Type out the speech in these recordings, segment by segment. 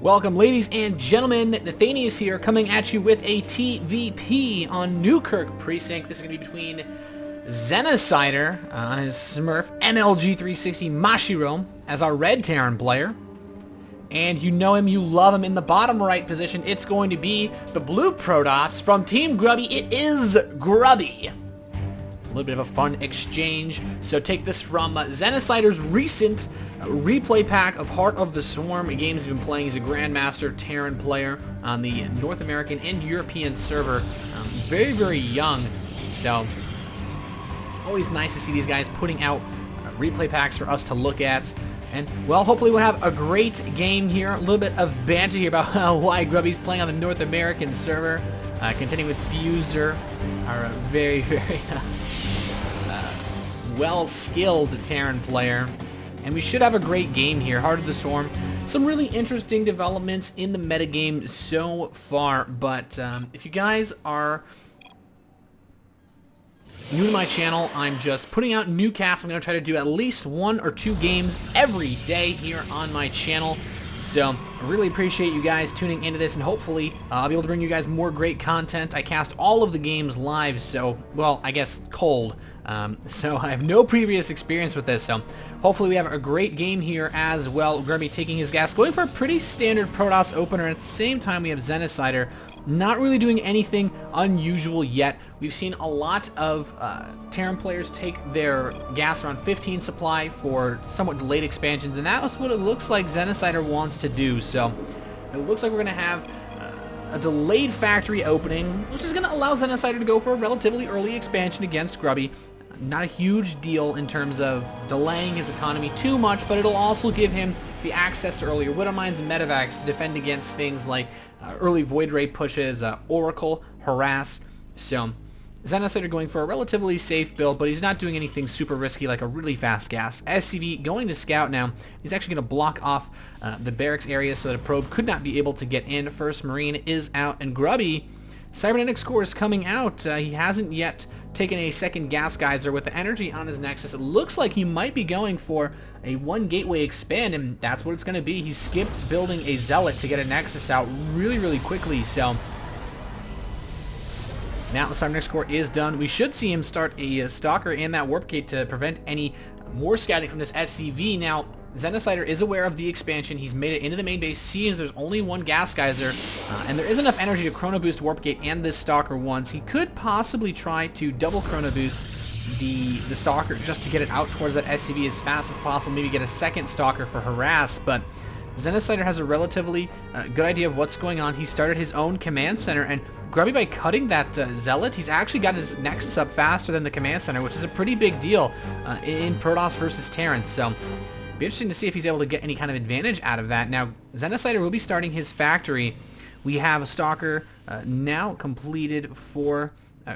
Welcome, ladies and gentlemen. Nathanias here, coming at you with a TvP on Newkirk Precinct. This is going to be between Xenocider on his Smurf NLG360 Mashiro as our red Terran player. And you know him, you love him in the bottom right position. It's going to be the blue Protoss from Team Grubby. It is Grubby. A little bit of a fun exchange. So take this from Xenocider's recent replay pack of Heart of the Swarm, games he's been playing. He's a Grandmaster Terran player on the North American and European server. Very, very young. So always nice to see these guys putting out replay packs for us to look at. And, well, hopefully we'll have a great game here. A little bit of banter here about why Grubby's playing on the North American server. Continuing with Fuser, our very, very well-skilled Terran player. And we should have a great game here. Heart of the Swarm. Some really interesting developments in the metagame so far. But if you guys are new to my channel, I'm just putting out new casts. I'm going to try to do at least 1 or 2 games every day here on my channel. So I really appreciate you guys tuning into this, and hopefully I'll be able to bring you guys more great content. I cast all of the games live, so, well, I guess cold. So I have no previous experience with this, so hopefully we have a great game here as well. Grubby taking his gas, going for a pretty standard Protoss opener. At the same time, we have Xenocider not really doing anything unusual yet. We've seen a lot of Terran players take their gas around 15 supply for somewhat delayed expansions, and that's what it looks like Xenocider wants to do. So it looks like we're going to have a delayed factory opening, which is going to allow Xenocider to go for a relatively early expansion against Grubby. Not a huge deal in terms of delaying his economy too much, but it'll also give him the access to earlier Widow Mines and Medevacs to defend against things like early Void Ray pushes, Oracle, Harass. So Xenocider going for a relatively safe build, but he's not doing anything super risky like a really fast gas. SCV going to scout now. He's actually going to block off the barracks area so that a probe could not be able to get in. First Marine is out, and Grubby, Cybernetics core is coming out. He hasn't yet taken a second gas geyser. With the energy on his Nexus, it looks like he might be going for a 1 gateway expand, and that's what it's going to be. He skipped building a Zealot to get a Nexus out really, really quickly. So now the Cybernetics core is done. We should see him start a Stalker and that Warp Gate to prevent any more scouting from this SCV. Now, Xenocider is aware of the expansion. He's made it into the main base, sees there's only 1 gas geyser, and there is enough energy to Chrono Boost Warp Gate and this Stalker once. He could possibly try to double Chrono Boost the Stalker just to get it out towards that SCV as fast as possible, maybe get a second Stalker for Harass, but Xenocider has a relatively good idea of what's going on. He started his own command center, and Grubby, by cutting that Zealot, he's actually got his Nexus up faster than the command center, which is a pretty big deal in Protoss versus Terran. So be interesting to see if he's able to get any kind of advantage out of that. Now, Xenocider will be starting his factory. We have a Stalker now completed for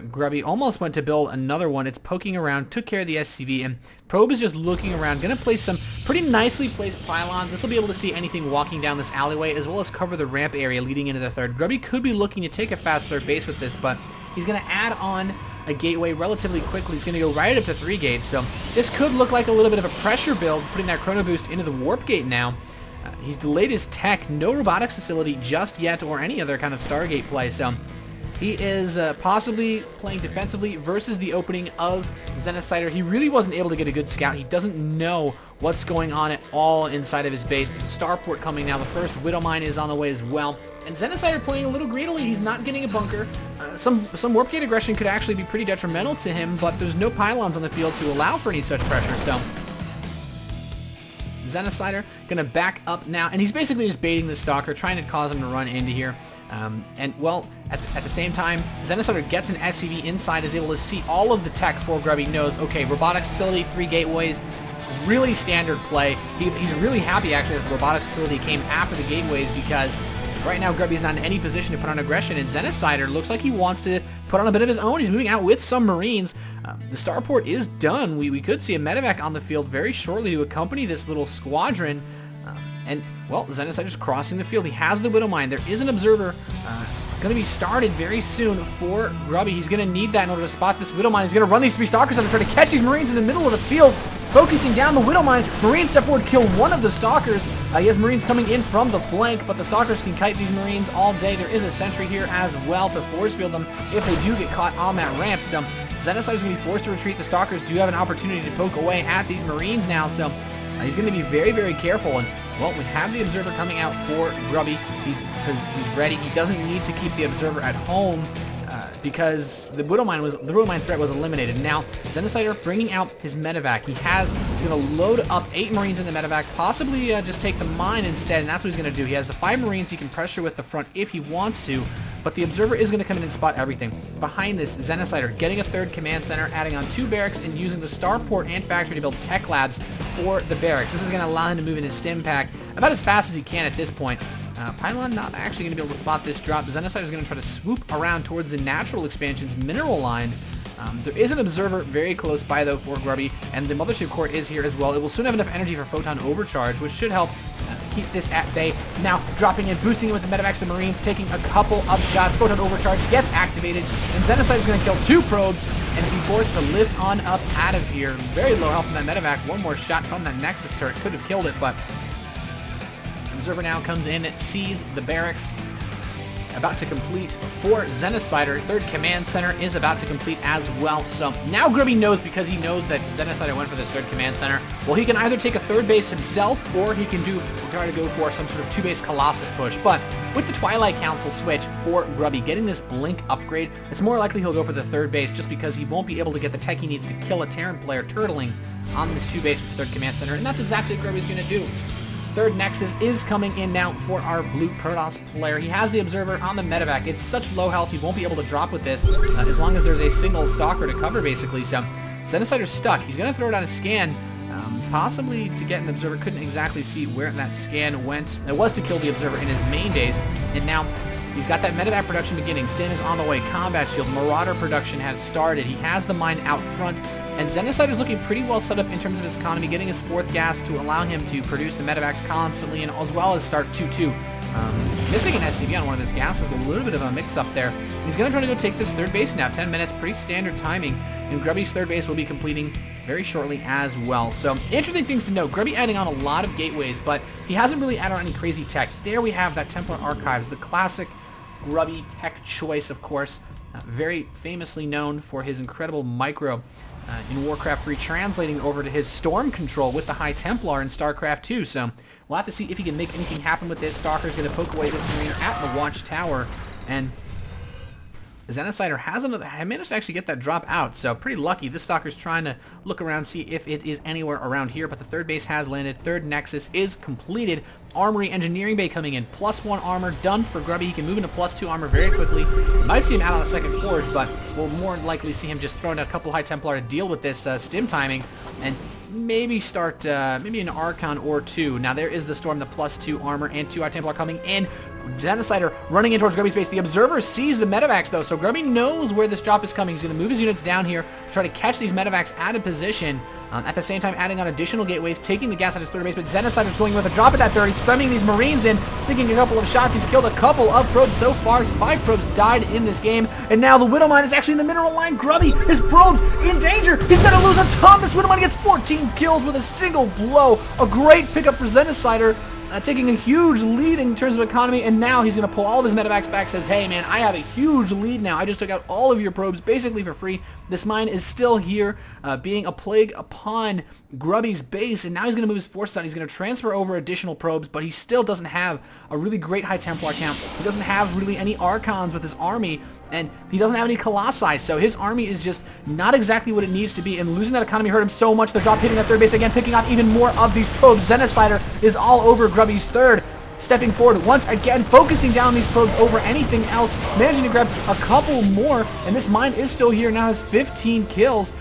Grubby. Almost went to build another one. It's poking around, took care of the SCV, and Probe is just looking around. Going to place some pretty nicely placed pylons. This will be able to see anything walking down this alleyway, as well as cover the ramp area leading into the third. Grubby could be looking to take a fast third base with this, but he's going to add on a gateway relatively quickly. He's going to go right up to 3 gates, so this could look like a little bit of a pressure build, putting that Chrono Boost into the Warp Gate now. He's delayed his tech, no robotics facility just yet, or any other kind of Stargate play, so he is possibly playing defensively versus the opening of Xenocider. He really wasn't able to get a good scout. He doesn't know what's going on at all inside of his base. The starport coming now. The first Widow Mine is on the way as well. And Xenocider playing a little greedily. He's not getting a bunker. Some Warp Gate aggression could actually be pretty detrimental to him, but there's no pylons on the field to allow for any such pressure. So Xenocider gonna back up now, and he's basically just baiting the Stalker, trying to cause him to run into here. And, well, at the same time, Xenocider gets an SCV inside, is able to see all of the tech for Grubby, knows, okay, robotics facility, 3 gateways, really standard play. He's really happy, actually, that the robotics facility came after the gateways, because right now Grubby's not in any position to put on aggression, and Xenocider looks like he wants to put on a bit of his own. He's moving out with some Marines. The starport is done. We could see a medevac on the field very shortly to accompany this little squadron. And, well, Xenocider's crossing the field. He has the Widow Mine. There is an observer going to be started very soon for Grubby. He's going to need that in order to spot this Widow Mine. He's going to run these 3 Stalkers and try to catch these Marines in the middle of the field. focusing down the Widow Mine. Marines step forward, kill one of the Stalkers. He has Marines coming in from the flank, but the Stalkers can kite these Marines all day. There is a sentry here as well to force field them if they do get caught on that ramp. So Xenocider is going to be forced to retreat. The Stalkers do have an opportunity to poke away at these Marines now, so he's going to be very, very careful. And well, we have the Observer coming out for Grubby. He's ready. He doesn't need to keep the Observer at home because the Widow Mine threat was eliminated. Now Xenocider bringing out his medevac. He's going to load up 8 Marines in the medevac, possibly just take the mine instead, and that's what he's going to do. He has the 5 Marines he can pressure with the front if he wants to, but the Observer is going to come in and spot everything. Behind this, Xenocider getting a 3rd command center, adding on 2 barracks, and using the starport and factory to build tech labs for the barracks. This is going to allow him to move in his stim pack about as fast as he can at this point. Pylon not actually going to be able to spot this drop. Xenocider is going to try to swoop around towards the natural expansion's mineral line. There is an Observer very close by, though, for Grubby, and the Mothership Core is here as well. It will soon have enough energy for Photon Overcharge, which should help keep this at bay. Now, dropping in, boosting it with the medevacs and Marines, taking a couple of shots. Photon Overcharge gets activated, and Xenocider is going to kill 2 probes and be forced to lift on up out of here. Very low health in that medevac. One more shot from that Nexus turret could have killed it, but Observer now comes in, sees the barracks about to complete for Xenocider. 3rd command center is about to complete as well. So now Grubby knows, because he knows that Xenocider went for this 3rd command center. Well, he can either take a 3rd base himself, or he can try to go for some sort of 2-base Colossus push. But with the Twilight Council switch for Grubby, getting this Blink upgrade, it's more likely he'll go for the 3rd base, just because he won't be able to get the tech he needs to kill a Terran player turtling on this 2-base with 3rd command center, and that's exactly what Grubby's going to do. 3rd Nexus is coming in now for our blue Protoss player. He has the Observer on the medevac. It's such low health, he won't be able to drop with this as long as there's a single Stalker to cover, basically. So Xenocider's stuck. He's going to throw it on a scan, possibly to get an Observer. Couldn't exactly see where that scan went. It was to kill the Observer in his main base, and now he's got that medevac production beginning. Stim is on the way. Combat Shield, Marauder production has started. He has the mine out front. And Xenocider is looking pretty well set up in terms of his economy, getting his 4th gas to allow him to produce the medevacs constantly, and as well as start 2-2. Missing an SCV on one of his gases, a little bit of a mix-up there. He's going to try to go take this 3rd base now. 10 minutes, pretty standard timing. And Grubby's 3rd base will be completing very shortly as well. So, interesting things to note. Grubby adding on a lot of gateways, but he hasn't really added on any crazy tech. There we have that Templar Archives, the classic Grubby tech choice, of course. Very famously known for his incredible micro in Warcraft 3, translating over to his storm control with the High Templar in StarCraft 2. So we'll have to see if he can make anything happen with this. Stalker's going to poke away this Marine at the Watchtower, and Xenocider managed to actually get that drop out, so pretty lucky. This Stalker's trying to look around, see if it is anywhere around here, but the 3rd base has landed. 3rd Nexus is completed. Armory Engineering Bay coming in. +1 armor done for Grubby. He can move into +2 armor very quickly. You might see him out on a 2nd forge, but we'll more likely see him just throwing a couple High Templar to deal with this stim timing, and maybe start maybe an Archon or 2. Now there is the Storm, the +2 armor, and 2 High Templar coming in. Xenocider running in towards Grubby's base. The Observer sees the medevacs, though, so Grubby knows where this drop is coming. He's going to move his units down here to try to catch these medevacs out of position. At the same time, adding on additional gateways, taking the gas at his 3rd base, but Xenocider's going with a drop at that 3rd. He's spamming these Marines in, taking a couple of shots. He's killed a couple of probes so far. 5 probes died in this game, and now the Widow Mine is actually in the mineral line. Grubby, his probes in danger. He's going to lose a ton. This Widow Mine gets 14 kills with a single blow. A great pickup for Xenocider. Taking a huge lead in terms of economy, and now he's going to pull all of his medevacs back, says, hey man, I have a huge lead now. I just took out all of your probes basically for free. This mine is still here, being a plague upon Grubby's base, and now he's going to move his forces on. He's going to transfer over additional probes, but he still doesn't have a really great High Templar count. He doesn't have really any Archons with his army, and he doesn't have any Colossi, so his army is just not exactly what it needs to be, and losing that economy hurt him so much. The drop hitting that 3rd base again, picking off even more of these probes. Xenocider is all over Grubby's 3rd. Stepping forward once again, focusing down these probes over anything else, managing to grab a couple more, and this mine is still here, now has 15 kills.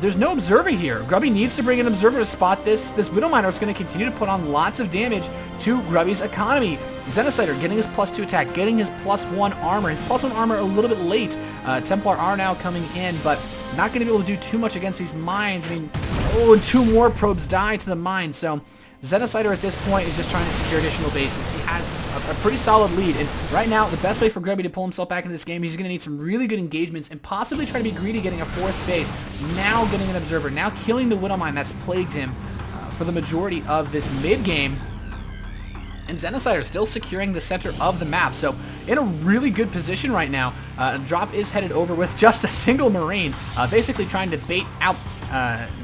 There's no Observer here. Grubby needs to bring an Observer to spot this Widow Miner. It's going to continue to put on lots of damage to Grubby's economy. Xenocider getting his +2 attack, getting his +1 armor. His +1 armor a little bit late. Templar are now coming in, but not going to be able to do too much against these mines. I mean, and 2 more probes die to the mine, so Xenocider at this point is just trying to secure additional bases. He has a pretty solid lead, and right now, the best way for Grubby to pull himself back into this game, he's going to need some really good engagements and possibly try to be greedy getting a 4th base, now getting an Observer, now killing the Widowmine that's plagued him for the majority of this mid-game. And Xenocider still securing the center of the map, so in a really good position right now. Drop is headed over with just a single Marine, basically trying to bait out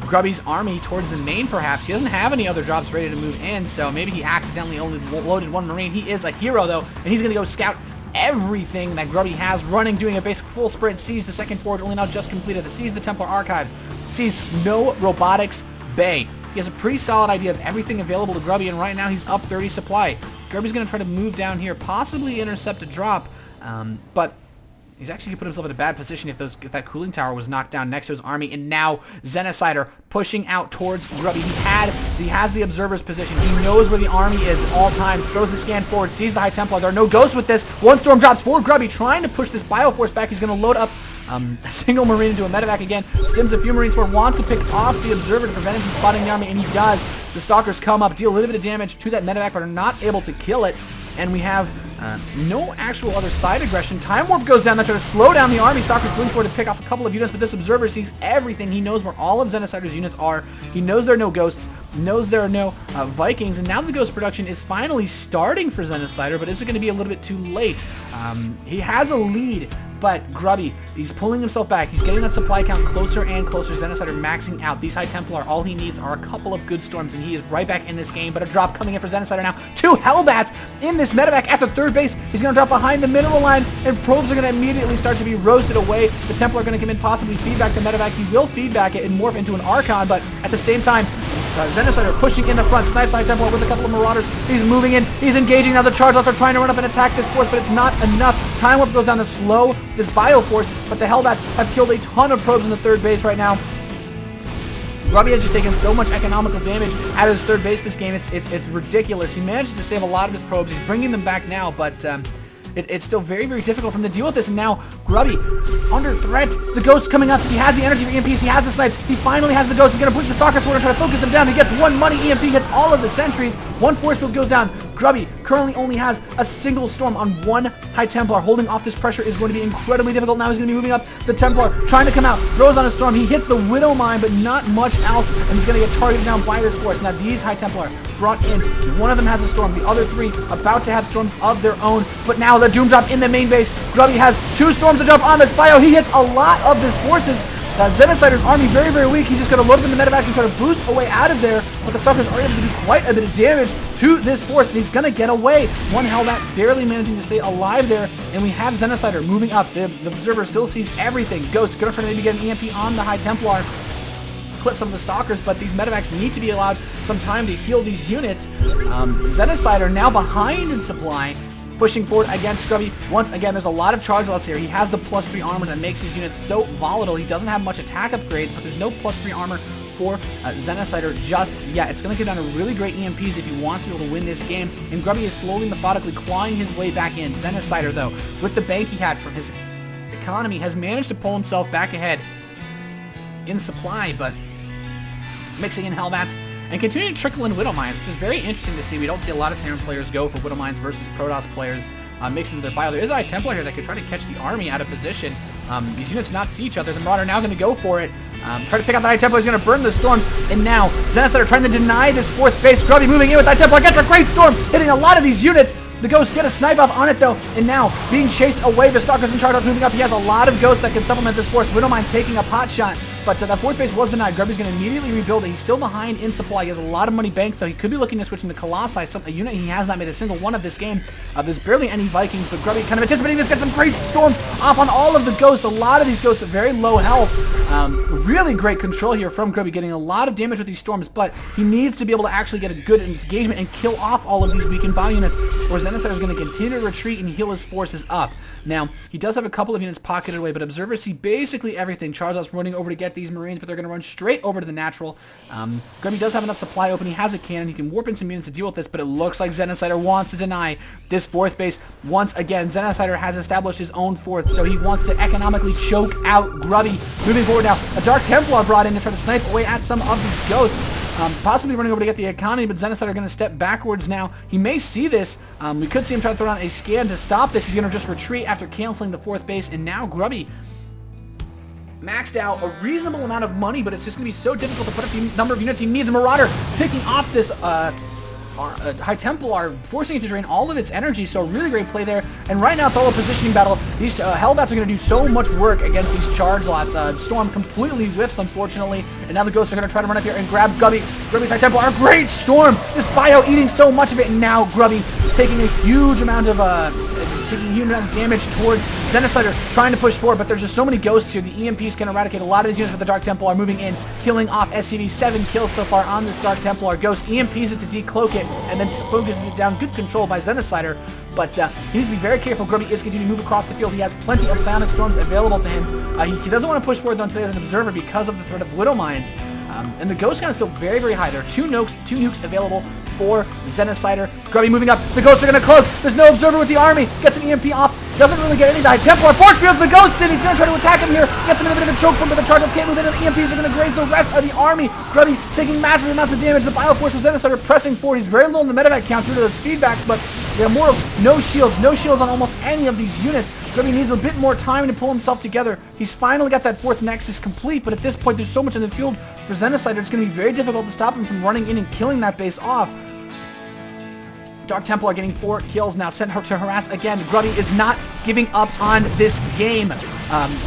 Grubby's army towards the main, perhaps. He doesn't have any other drops ready to move in, so maybe he accidentally only loaded 1 Marine. He is a hero, though, and he's going to go scout everything that Grubby has running, doing a basic full sprint, sees the second forge, only now just completed, sees the Templar Archives, sees no robotics bay. He has a pretty solid idea of everything available to Grubby, and right now he's up 30 supply. Grubby's going to try to move down here, possibly intercept a drop, but he's actually going to put himself in a bad position if that cooling tower was knocked down next to his army. And now Xenocider pushing out towards Grubby. He has the Observer's position. He knows where the army is at all times. Throws the scan forward, sees the High Templar. There are no ghosts with this. 1 storm drops for Grubby, trying to push this Bioforce back. He's going to load up a single Marine into a medevac again. Stims a few Marines forward, wants to pick off the Observer to prevent him from spotting the army, and he does. The Stalkers come up, deal a little bit of damage to that medevac, but are not able to kill it. And we have no actual other side aggression. Time Warp goes down. They try to slow down the army. Stalkers moving forward to pick off a couple of units, but this Observer sees everything. He knows where all of Xenocider's units are. He knows there are no ghosts, knows there are no Vikings, and now the ghost production is finally starting for Xenocider, but is it going to be a little bit too late? He has a lead, but Grubby, he's pulling himself back. He's getting that supply count closer and closer. Xenocider maxing out. These High Templar, all he needs are a couple of good storms, and he is right back in this game. But a drop coming in for Xenocider now. 2 Hellbats in this medevac at the 3rd base. He's going to drop behind the mineral line, and probes are going to immediately start to be roasted away. The Templar are going to come in, possibly feedback the medevac. He will feedback it and morph into an Archon, but at the same time, Xenocider pushing in the front, snipes High Templar with a couple of Marauders. He's moving in, he's engaging. Now the Chargelots are trying to run up and attack this force, but it's not enough. Time Warp goes down to slow this Bioforce, but the Hellbats have killed a ton of probes in the 3rd base right now. Grubby has just taken so much economical damage out of his 3rd base this game, it's ridiculous. He manages to save a lot of his probes, he's bringing them back now, but it's still very, very difficult for him to deal with this, and now Grubby under threat. The Ghost coming up. He has the energy for EMPs. He has the snipes. He finally has the Ghost. He's going to put the Stalker Sword and try to focus them down. He gets 1 money EMP, hits all of the sentries. 1 force field goes down. Grubby currently only has a single storm on 1 High Templar. Holding off this pressure is going to be incredibly difficult. Now he's going to be moving up. The Templar trying to come out. Throws on a storm. He hits the Widowmine, but not much else, and he's going to get targeted down by this force. Now these High Templar brought in. 1 of them has a storm. The other 3 about to have storms of their own, but now the Doom Drop in the main base. Grubby has 2 storms to jump on this bio. He hits a lot of his forces. Xenocider's army very, very weak. He's just going to load up in the medevacs and try to boost away out of there, but the Stalkers are able to do quite a bit of damage to this force, and he's going to get away. 1 Hellbat barely managing to stay alive there, and we have Xenocider moving up. The Observer still sees everything. Ghost going to try to maybe get an EMP on the High Templar, clip some of the Stalkers, but these medevacs need to be allowed some time to heal these units. Xenocider now behind in supply, pushing forward against Grubby. Once again, there's a lot of Chargelots here. He has the +3 armor that makes his units so volatile. He doesn't have much attack upgrade, but there's no +3 armor for Xenocider just yet. It's going to get down to really great EMPs if he wants to be able to win this game, and Grubby is slowly, methodically clawing his way back in. Xenocider, though, with the bank he had from his economy, has managed to pull himself back ahead in supply, but mixing in Hellbats and continuing to trickle in Widowmines, which is very interesting to see. We don't see a lot of Terran players go for Widowmines versus Protoss players mixing their bio. There is a High Templar here that could try to catch the army out of position. These units do not see each other. The Marauder now going to go for it. Try to pick out the High Templar. He's going to burn the storms. And now Xenocider trying to deny this 4th base. Grubby moving in with High Templar. Gets a great storm, hitting a lot of these units. The Ghosts get a snipe off on it, though, and now being chased away. The Stalkers and Chargelots moving up. He has a lot of Ghosts that can supplement this force. Widowmine taking a pot shot, but that 4th base was denied. Grubby's going to immediately rebuild it. He's still behind in supply. He has a lot of money banked, though. He could be looking to switch into Colossi, a unit he has not made a single one of this game. There's barely any Vikings, but Grubby kind of anticipating this. Gets some great storms off on all of the Ghosts. A lot of these Ghosts at very low health. Really great control here from Grubby, getting a lot of damage with these storms, but he needs to be able to actually get a good engagement and kill off all of these weakened bio units, or Xenocider is going to continue to retreat and heal his forces up. Now, he does have a couple of units pocketed away, but observers see basically everything. Chargelots running over to get these Marines, but they're going to run straight over to the natural. Grubby does have enough supply open. He has a cannon. He can warp in some units to deal with this, but it looks like Xenocider wants to deny this 4th base. Once again, Xenocider has established his own 4th, so he wants to economically choke out Grubby. Moving forward now, a Dark Templar brought in to try to snipe away at some of these Ghosts. possibly running over to get the economy, but Xenocider going to step backwards now. He may see this. We could see him try to throw down a scan to stop this. He's going to just retreat after canceling the 4th base, and now Grubby maxed out a reasonable amount of money, but it's just going to be so difficult to put up the number of units he needs. A Marauder picking off this High Templar, forcing it to drain all of its energy, so really great play there. And right now it's all a positioning battle. These Hellbats are going to do so much work against these charge lots. Storm completely whiffs, unfortunately, and now the Ghosts are going to try to run up here and grab Grubby's High Templar. Great Storm! This bio eating so much of it, and now Grubby taking a huge amount of damage towards Xenocider, trying to push forward, but there's just so many Ghosts here. The EMPs can eradicate a lot of these units, but the Dark Templar moving in, killing off SCV. 7 kills so far on this Dark Templar. Ghost EMPs it to decloak it, and then focuses it down. Good control by Xenocider, but he needs to be very careful. Grubby is continuing to move across the field. He has plenty of Psionic Storms available to him. He doesn't want to push forward though until he has an Observer because of the threat of Widow Mines. And the Ghost count is still very, very high. There are 2 nukes available for Xenocider. Grubby moving up. The Ghosts are going to cloak. There's no Observer with the army. Gets an EMP off. Doesn't really get any. The High Templar force fields the Ghosts in. He's going to try to attack him here. Gets him in a bit of a choke point, but the Chargers can't move in, and the EMPs are going to graze the rest of the army. Grubby taking massive amounts of damage. The Bioforce with Xenocider pressing forward. He's very low in the medevac count due to those feedbacks, but they're more of no shields. No shields on almost any of these units. Grubby needs a bit more time to pull himself together. He's finally got that 4th Nexus complete, but at this point there's so much in the field for Xenocider. It's going to be very difficult to stop him from running in and killing that base off. Dark Templar getting 4 kills now, sent her to harass again. Grubby is not giving up on this game.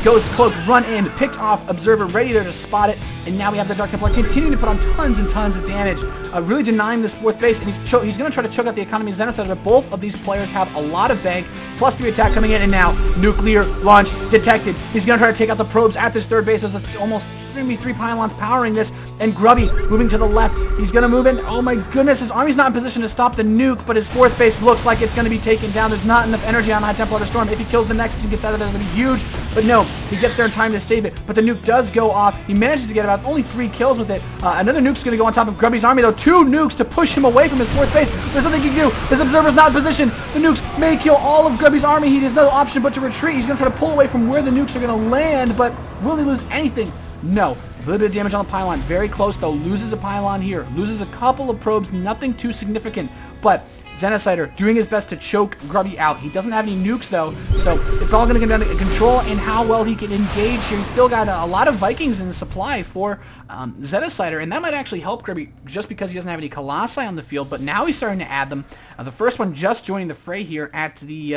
Ghost Cloak run in, picked off Observer, ready there to spot it, and now we have the Dark Templar continuing to put on tons and tons of damage, really denying this 4th base, and he's going to try to choke out the economy of Xenocider, but both of these players have a lot of bank, +3 attack coming in, and now nuclear launch detected. He's going to try to take out the probes at this 3rd base. There's almost going to be 3 pylons powering this, and Grubby moving to the left. He's going to move in. Oh my goodness, his army's not in position to stop the nuke, but his 4th base looks like it's going to be taken down. There's not enough energy on High Templar to storm. If he kills the Nexus and gets out of there, it's going to be huge, but no, he gets there in time to save it, but the nuke does go off. He manages to get about only 3 kills with it. Another nuke's going to go on top of Grubby's army, though. 2 nukes to push him away from his 4th base. There's nothing he can do. His Observer's not in position. The nukes may kill all of Grubby's army. He has no option but to retreat. He's going to try to pull away from where the nukes are going to land, but will he lose anything? No. A little bit of damage on the pylon. Very close, though. Loses a pylon here. Loses a couple of probes. Nothing too significant. But Xenocider doing his best to choke Grubby out. He doesn't have any nukes, though, so it's all going to come down to control and how well he can engage here. He's still got a lot of Vikings in the supply for Xenocider, and that might actually help Grubby just because he doesn't have any Colossi on the field, but now he's starting to add them. The first one just joining the fray here at the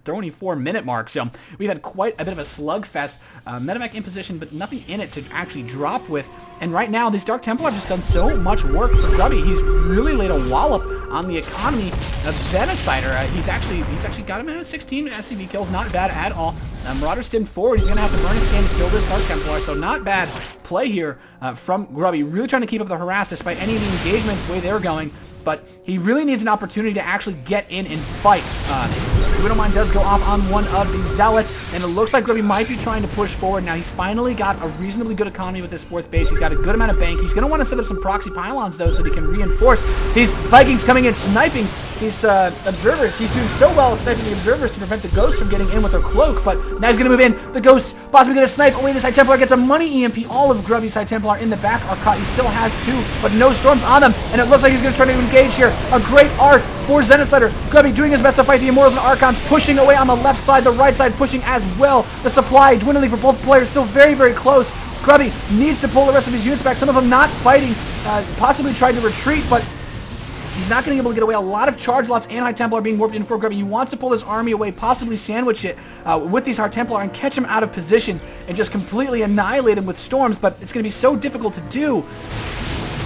24-minute mark, so we've had quite a bit of a slugfest. Medevac in position, but nothing in it to actually drop with. And right now, these Dark Templar have just done so much work for Grubby. He's really laid a wallop on the economy of Xenocider. He's actually got him at 16 SCV kills, not bad at all. Marauder's still forward. He's going to have to burn a scan to kill this Dark Templar, so not bad play here from Grubby. Really trying to keep up the harass despite any of the engagements the way they're going, but he really needs an opportunity to actually get in and fight. Widow Mine does go off on one of the Zealots, and it looks like Grubby might be trying to push forward. Now, he's finally got a reasonably good economy with this 4th base. He's got a good amount of bank. He's going to want to set up some proxy pylons, though, so that he can reinforce these Vikings coming in, sniping these Observers. He's doing so well at sniping the Observers to prevent the Ghosts from getting in with their cloak, but now he's going to move in. The Ghosts possibly going to snipe away this High Templar, gets a money EMP. All of Grubby's High Templar in the back are caught. He still has 2, but no storms on them, and it looks like he's going to try to engage here. A great arc for Xenocider. Grubby doing his best to fight the Immortals and Archons, pushing away on the left side, the right side pushing as well. The supply dwindling for both players, still very, very close. Grubby needs to pull the rest of his units back, some of them not fighting, possibly trying to retreat, but he's not going to be able to get away. A lot of charge lots and High Templar are being warped in for Grubby. He wants to pull his army away, possibly sandwich it with these High Templar and catch him out of position and just completely annihilate him with storms, but it's going to be so difficult to do.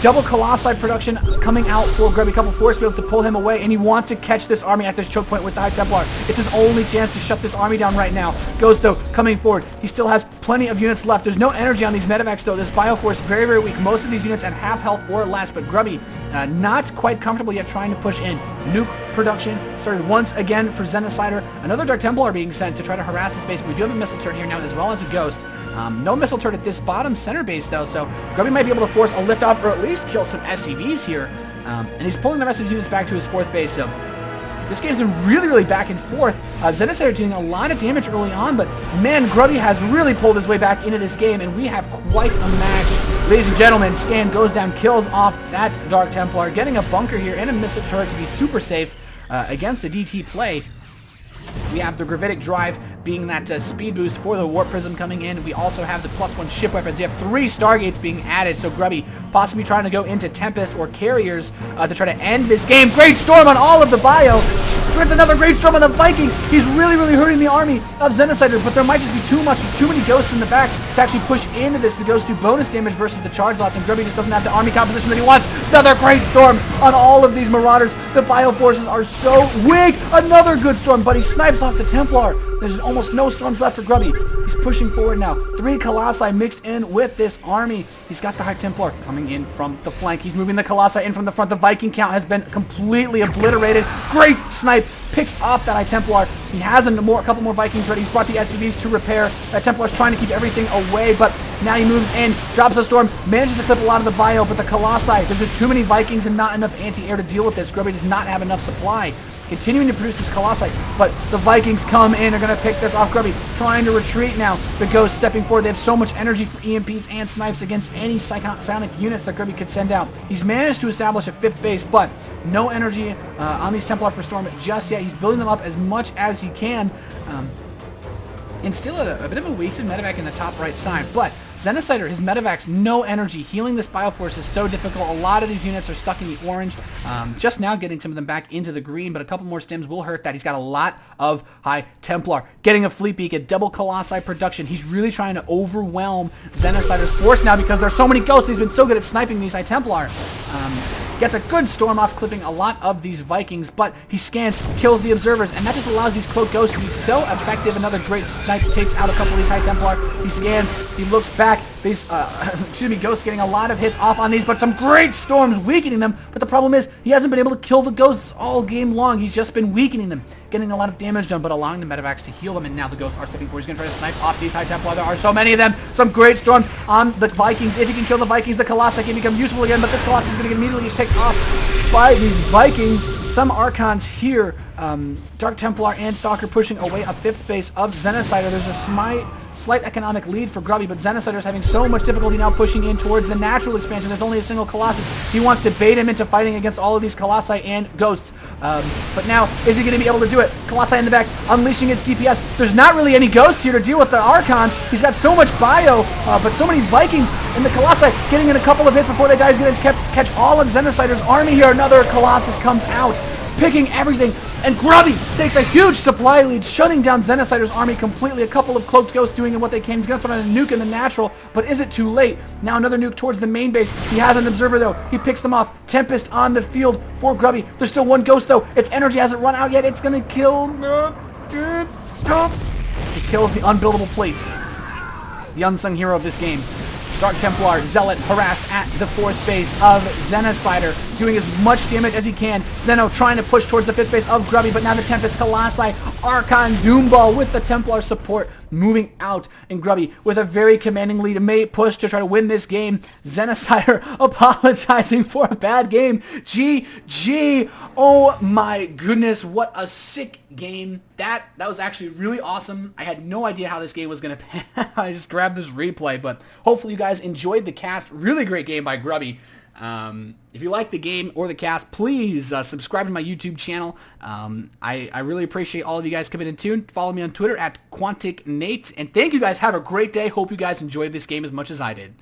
Double Colossi production coming out for Grubby. A couple force fields to pull him away, and he wants to catch this army at this choke point with the High Templar. It's his only chance to shut this army down right now. Ghost, though, coming forward. He still has plenty of units left. There's no energy on these medevacs, though. This Bioforce very, very weak. Most of these units at half health or less, but Grubby not quite comfortable yet trying to push in. Nuke production started once again for Xenocider. Another Dark Templar being sent to try to harass this base, but we do have a missile turret here now as well as a Ghost. No missile turret at this bottom center base, though, so Grubby might be able to force a liftoff or at least kill some SCVs here. And he's pulling the rest of his units back to his 4th base, so This game's been really, really back and forth. Xenocider doing a lot of damage early on, but man, Grubby has really pulled his way back into this game, and we have quite a match. Ladies and gentlemen, Scan goes down, kills off that Dark Templar, getting a bunker here and a missile turret to be super safe against the DT play. We have the Gravitic Drive being that speed boost for the Warp Prism coming in. We also have the +1 ship weapons. You have 3 Stargates being added, so Grubby possibly trying to go into Tempest or Carriers to try to end this game. Great Storm on all of the bio. There's another Great Storm on the Vikings. He's really, really hurting the army of Xenocider, but there might just be too much. There's too many Ghosts in the back to actually push into this. The Ghosts do bonus damage versus the charge lots, and Grubby just doesn't have the army composition that he wants. Another Great Storm on all of these Marauders. The bio forces are so weak. Another good Storm, but he snipes off the Templar. There's almost no storms left for Grubby. He's pushing forward now. 3 Colossi mixed in with this army. He's got the High Templar coming in from the flank. He's moving the Colossi in from the front. The Viking count has been completely obliterated. Great snipe. Picks off that High Templar. He has a couple more Vikings ready. He's brought the SCVs to repair. That Templar's trying to keep everything away, but now he moves in, drops a storm, manages to clip a lot of the bio, but the Colossi, there's just too many Vikings and not enough anti-air to deal with this. Grubby does not have enough supply. Continuing to produce this Colossi, but the Vikings come in, are going to pick this off. Grubby trying to retreat now. The Ghosts stepping forward. They have so much energy for EMPs and snipes against any psionic units that Grubby could send out. He's managed to establish a 5th base, but no energy on these Templar for Storm just yet. He's building them up as much as he can. And still a bit of a wasted medevac in the top right side, but Xenocider, his medevac's no energy. Healing this Bioforce is so difficult. A lot of these units are stuck in the orange. Just now getting some of them back into the green, but a couple more stims will hurt that. He's got a lot of High Templar. Getting a Fleet Beacon, double Colossi production. He's really trying to overwhelm Xenocider's force now because there's so many Ghosts. He's been so good at sniping these High Templar. Gets a good Storm off, clipping a lot of these Vikings, but he scans, kills the Observers, and that just allows these Cloaked Ghosts to be so effective. Another great snipe takes out a couple of these High Templar. He scans, he looks back. These, Ghosts getting a lot of hits off on these, but some great Storms weakening them. But the problem is, he hasn't been able to kill the Ghosts all game long. He's just been weakening them, getting a lot of damage done, but allowing the medevacs to heal them. And now the Ghosts are stepping forward. He's going to try to snipe off these High Templar. There are so many of them. Some great Storms on the Vikings. If he can kill the Vikings, the Colossi can become useful again, but this Colossus is going to immediately get picked off by these Vikings. Some Archons here. Dark Templar and Stalker pushing away a 5th base of Xenocider. There's a slight economic lead for Grubby, but Xenocider is having so much difficulty now pushing in towards the natural expansion. There's only a single Colossus. He wants to bait him into fighting against all of these Colossi and Ghosts. But now, is he going to be able to do it? Colossi in the back, unleashing its DPS. There's not really any Ghosts here to deal with the Archons. He's got so much bio, but so many Vikings, and the Colossi getting in a couple of hits before they die. He's going to catch all of Xenocider's army here. Another Colossus comes out, picking everything, and Grubby takes a huge supply lead, shutting down Xenocider's army completely. A couple of Cloaked Ghosts doing what they can. He's going to throw in a nuke in the natural, but is it too late? Now another nuke towards the main base. He has an Observer, though. He picks them off. Tempest on the field for Grubby. There's still one Ghost, though. Its energy hasn't run out yet. It's going to kill... It kills the unbuildable plates. The unsung hero of this game. Dark Templar, Zealot, harassed at the 4th base of Xenocider, doing as much damage as he can. Zeno trying to push towards the 5th base of Grubby, but now the Tempest Colossi, Archon Doomball with the Templar support moving out, and Grubby with a very commanding lead may push to try to win this game. Xenocider apologizing for a bad game. GG. Oh my goodness, what a sick game. That was actually really awesome. I had no idea how this game was going to pan. I just grabbed this replay, but hopefully you guys enjoyed the cast. Really great game by Grubby. If you like the game or the cast, please subscribe to my YouTube channel. I really appreciate all of you guys coming in tune. Follow me on Twitter at QuanticNate. And thank you guys. Have a great day. Hope you guys enjoyed this game as much as I did.